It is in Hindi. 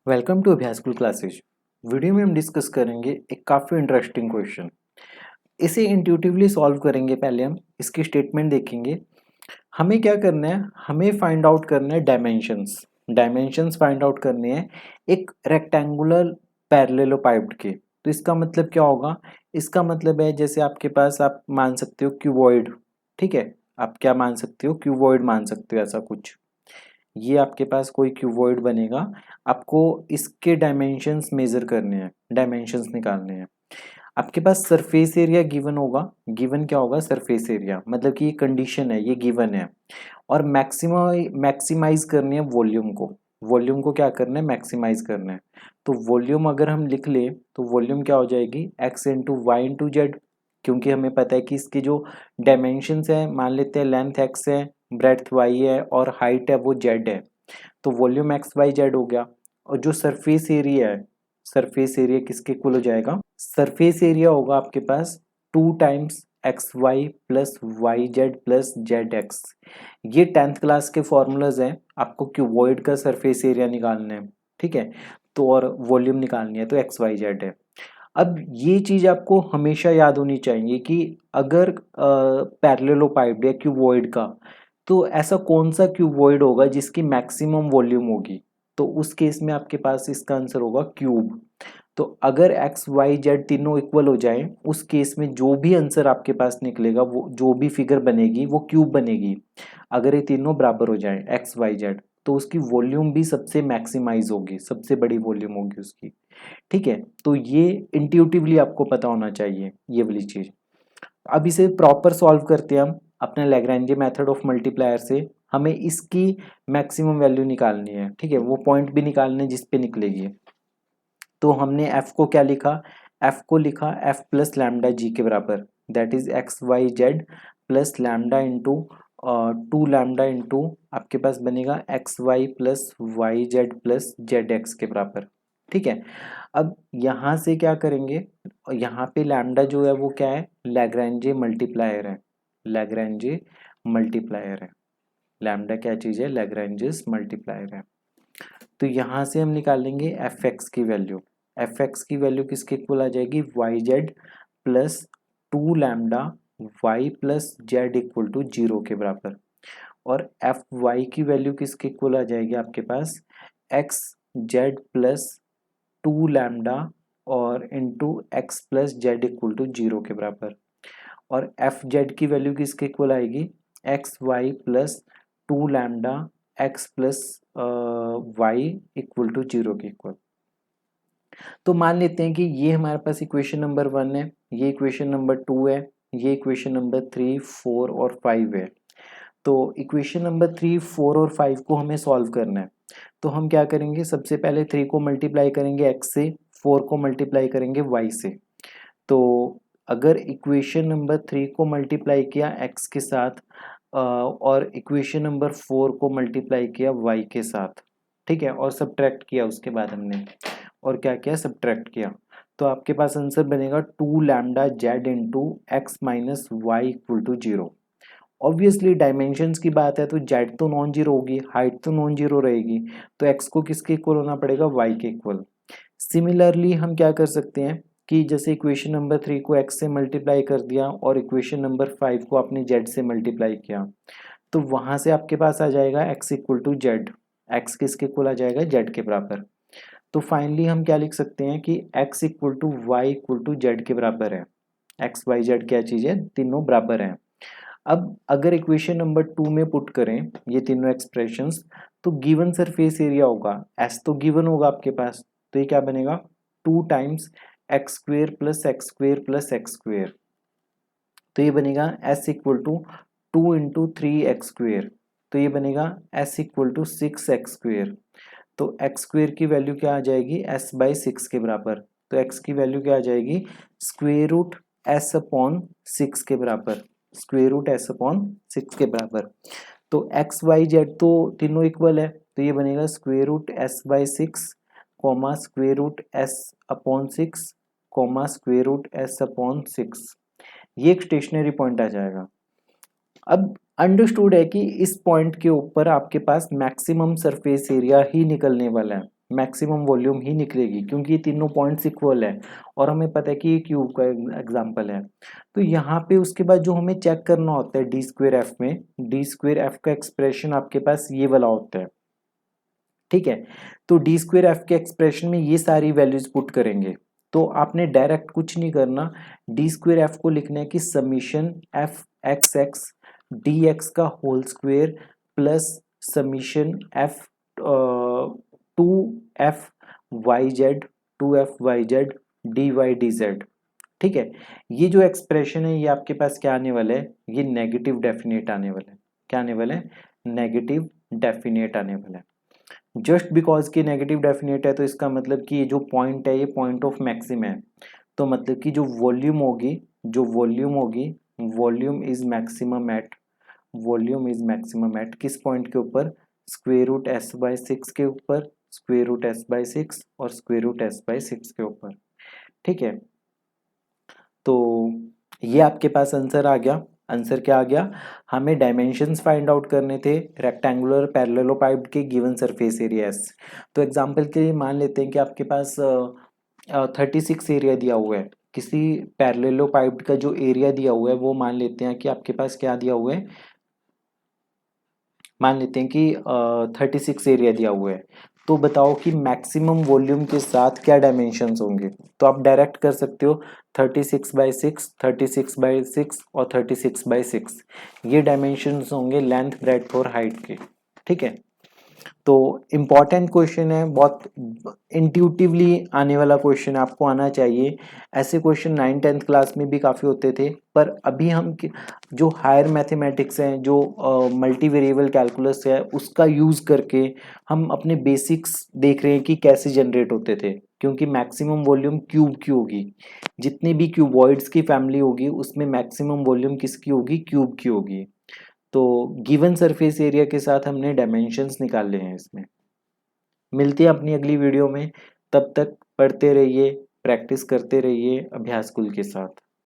वेलकम टू अभ्यास स्कूल क्लासेज। वीडियो में हम डिस्कस करेंगे एक काफ़ी इंटरेस्टिंग क्वेश्चन। इसे इंट्यूटिवली सॉल्व करेंगे। पहले हम इसकी स्टेटमेंट देखेंगे। हमें क्या करना है, हमें फाइंड आउट करना है डायमेंशंस फाइंड आउट करने हैं एक रेक्टेंगुलर पैरेललोपाइड के। तो इसका मतलब क्या होगा, इसका मतलब है जैसे आपके पास आप मान सकते हो क्यूबॉइड। ठीक है, आप क्या मान सकते हो, क्यूबॉइड मान सकते हो, ऐसा कुछ। ये आपके पास कोई क्यूबॉइड बनेगा, आपको इसके डायमेंशंस मेजर करने हैं, डायमेंशंस निकालने हैं। आपके पास सरफेस एरिया गिवन होगा। गिवन क्या होगा, सरफेस एरिया, मतलब कि ये कंडीशन है, ये गिवन है। और मैक्सिमाइज करनी है वॉल्यूम को। वॉल्यूम को क्या करना है, मैक्सिमाइज करना है। तो वॉल्यूम अगर हम लिख ले तो वॉल्यूम क्या हो जाएगी, x into y into z. क्योंकि हमें पता है कि इसके जो डायमेंशंस है, मान लेते हैं लेंथ एक्स है, ब्रेड्थ वाई है और हाइट है वो जेड है। तो वॉल्यूम एक्स वाई जेड हो गया। और जो सरफेस एरिया है, सरफेस एरिया किसके इक्वल हो जाएगा, सरफेस एरिया होगा आपके पास 2 times x y plus y z plus z x. ये 10th क्लास के फॉर्मूलाज हैं, आपको क्यूबॉइड का सरफेस एरिया निकालना है। ठीक है, तो और वॉल्यूम निकालनी है, तो एक्स वाई जेड है। अब ये चीज आपको हमेशा याद होनी चाहिए कि अगर पैरेललोपाइड या क्यूबॉइड का, तो ऐसा कौन सा क्यूबॉइड होगा जिसकी मैक्सिमम वॉल्यूम होगी। तो उस केस में आपके पास इसका आंसर होगा क्यूब। तो अगर एक्स वाई जेड तीनों इक्वल हो जाए, उस केस में जो भी आंसर आपके पास निकलेगा, वो जो भी फिगर बनेगी वो क्यूब बनेगी। अगर ये तीनों बराबर हो जाए एक्स वाई जेड, तो उसकी वॉल्यूम भी सबसे मैक्सिमाइज होगी, सबसे बड़ी वॉल्यूम होगी उसकी। ठीक है, तो ये इंट्यूटिवली आपको पता होना चाहिए ये वाली चीज। अब इसे प्रॉपर सॉल्व करते हैं हम अपने लैग्रेंजे मेथड ऑफ मल्टीप्लायर से। हमें इसकी मैक्सिमम वैल्यू निकालनी है। ठीक है, वो पॉइंट भी निकालने जिस पे निकलेगी। तो हमने f को क्या लिखा, f को लिखा f प्लस लैम्डा जी के बराबर, that is x y z plus lambda into 2 lambda into आपके पास बनेगा x y plus y z plus z x के बराबर। ठीक है, अब यहाँ से क्या करेंगे, यहाँ पे लैम्डा जो है वो क्या है, लैग्रेंजे मल्टीप्लायर है। लैग्रेंजे मल्टीप्लायर है, लैम्डा क्या चीज़ है, लैग्रेंजेस मल्टीप्लायर है। तो यहाँ से हम निकालेंगे एफ एक्स की वैल्यू। एफ एक्स की वैल्यू किसके इक्वल आ जाएगी, y z plus 2 lambda y plus z equal to 0 के बराबर। और एफ वाई की वैल्यू किसके इक्वल आ जाएगी आपके पास, एक्स जेड प्लस 2 लैम्डा और into x plus z equal to 0 के बराबर। और एफ जेड की वैल्यू किसके इक्वल आएगी, x y plus 2 lambda x plus Y equal to 0 के इक्वल। तो मान लेते हैं कि ये हमारे पास इक्वेशन नंबर 1 है, ये इक्वेशन नंबर 2 है, ये इक्वेशन नंबर 3, 4 और 5 है। तो इक्वेशन नंबर 3, 4 और 5 को हमें सॉल्व करना है। तो हम क्या करेंगे, सबसे पहले 3 को मल्टीप्लाई करेंगे x से, 4 को मल्टीप्लाई करेंगे y से। तो अगर इक्वेशन नंबर 3 को मल्टीप्लाई किया x के साथ और इक्वेशन नंबर 4 को मल्टीप्लाई किया y के साथ, ठीक है, और सब्ट्रैक्ट किया उसके बाद हमने, और क्या किया, सब्ट्रैक्ट किया, तो आपके पास आंसर बनेगा 2 lambda z into x minus y equal to 0। Obviously dimensions की बात है तो जेड तो नॉन जीरो होगी, हाइट तो नॉन जीरो रहेगी, तो एक्स को किसके इक्वल होना पड़ेगा, वाई के इक्वल। सिमिलरली हम क्या कर सकते हैं कि जैसे इक्वेशन नंबर 3 को एक्स से मल्टीप्लाई कर दिया और इक्वेशन नंबर 5 को आपने जेड से मल्टीप्लाई किया, तो वहां से आपके पास आ जाएगा x equal to z. X किसके इक्वल आ जाएगा, जेड के बराबर। तो फाइनली हम क्या लिख सकते हैं कि x equal to y equal to z के बराबर है। एक्स वाई जेड क्या चीज है, तीनों बराबर हैं। अब अगर इक्वेशन नंबर 2 में पुट करें ये तीनों एक्सप्रेशंस, तो गिवन सरफेस एरिया होगा, एस तो गिवन होगा आपके पास, तो ये क्या बनेगा, 2 times x square plus x square plus x square. तो ये बनेगा s equal to 2 into 3 x square. तो ये बनेगा s equal to 6 x square. तो एक्स स्क्वेयर की वैल्यू क्या आ जाएगी, एस बाई 6 के बराबर। तो एक्स की वैल्यू क्या आ जाएगी, स्क्वेयर रूट एस अपॉन 6 के बराबर, स्क्वेयर रूट एस अपॉन 6 के बराबर। तो एक्स वाई जेड तो तीनों इक्वल है, तो ये बनेगा square root S by 6 comma square root s upon 6 comma square root s upon 6। ये एक स्टेशनरी पॉइंट आ जाएगा। अब अंडरस्टूड है कि इस पॉइंट के ऊपर आपके पास मैक्सिमम सरफेस एरिया ही निकलने वाला है। मैक्सिमम वॉल्यूम ही निकलेगी, क्योंकि ये तीनों पॉइंट्स इक्वल है और हमें पता है कि ये क्यूब का एग्जांपल है। तो यहाँ पे उसके बाद जो हमें चेक करना होता है डी स्क्वेयर एफ में, डी स्क्वेयर एफ का एक्सप्रेशन आपके पास ये वाला होता है, ठीक है। तो डी स्क्वेयर एफ के एक्सप्रेशन में ये सारी वैल्यूज पुट करेंगे। तो आपने डायरेक्ट कुछ नहीं करना, डी स्क्वेयर एफ को लिखना है कि summation F X X D X का whole square plus summation F two F Y Z, two F Y Z D Y D Z, ठीक है। ये जो एक्सप्रेशन है ये आपके पास क्या आने वाला है, ये नेगेटिव डेफिनेट आने वाला है। क्या आने वाला है, नेगेटिव डेफिनेट आने वाला है। जस्ट बिकॉज की नेगेटिव डेफिनेट है तो इसका मतलब कि ये जो पॉइंट है ये पॉइंट ऑफ मैक्सिम है, तो मतलब कि जो वॉल्यूम होगी, जो वॉल्यूम होगी, volume is maximum at, volume is maximum at किस पॉइंट के ऊपर, square root S by six के ऊपर, square root S by six और square root S by six के ऊपर, ठीक है। तो ये आपके पास आंसर आ गया। आंसर क्या आ गया, हमें डायमेंशंस फाइंड आउट करने थे रेक्टेंगुलर पैरेललोपाइड के गिवन सरफेस एरियाज। तो एग्जांपल के लिए मान लेते हैं कि आपके पास 36 एरिया दिया हुआ है, किसी पैरेललोपाइड का जो एरिया दिया हुआ है वो मान लेते हैं कि आपके पास क्या दिया हुआ है, मान लेते हैं कि 36 एरिया दिया हुआ है। तो बताओ कि मैक्सिमम वॉल्यूम के साथ क्या डायमेंशंस होंगे। तो आप डायरेक्ट कर सकते हो 36/6, 36/6 और 36/6, ये डायमेंशंस होंगे लेंथ ब्रेड्थ और हाइट के, ठीक है। तो इम्पॉर्टेंट क्वेश्चन है, बहुत इंट्यूटिवली आने वाला क्वेश्चन, आपको आना चाहिए। ऐसे क्वेश्चन 9th-10th क्लास में भी काफ़ी होते थे, पर अभी हम जो हायर मैथमेटिक्स हैं, जो मल्टी वेरिएबल कैलकुलस है, उसका यूज़ करके हम अपने बेसिक्स देख रहे हैं कि कैसे जनरेट होते थे। क्योंकि मैक्सिमम वॉल्यूम क्यूब की होगी, जितनी भी क्यूबॉइड्स की फैमिली होगी उसमें मैक्सिमम वॉल्यूम किसकी होगी, क्यूब की होगी। तो गिवन सरफेस एरिया के साथ हमने डायमेंशंस निकाले हैं इसमें। मिलते हैं अपनी अगली वीडियो में, तब तक पढ़ते रहिए, प्रैक्टिस करते रहिए अभ्यास कुल के साथ।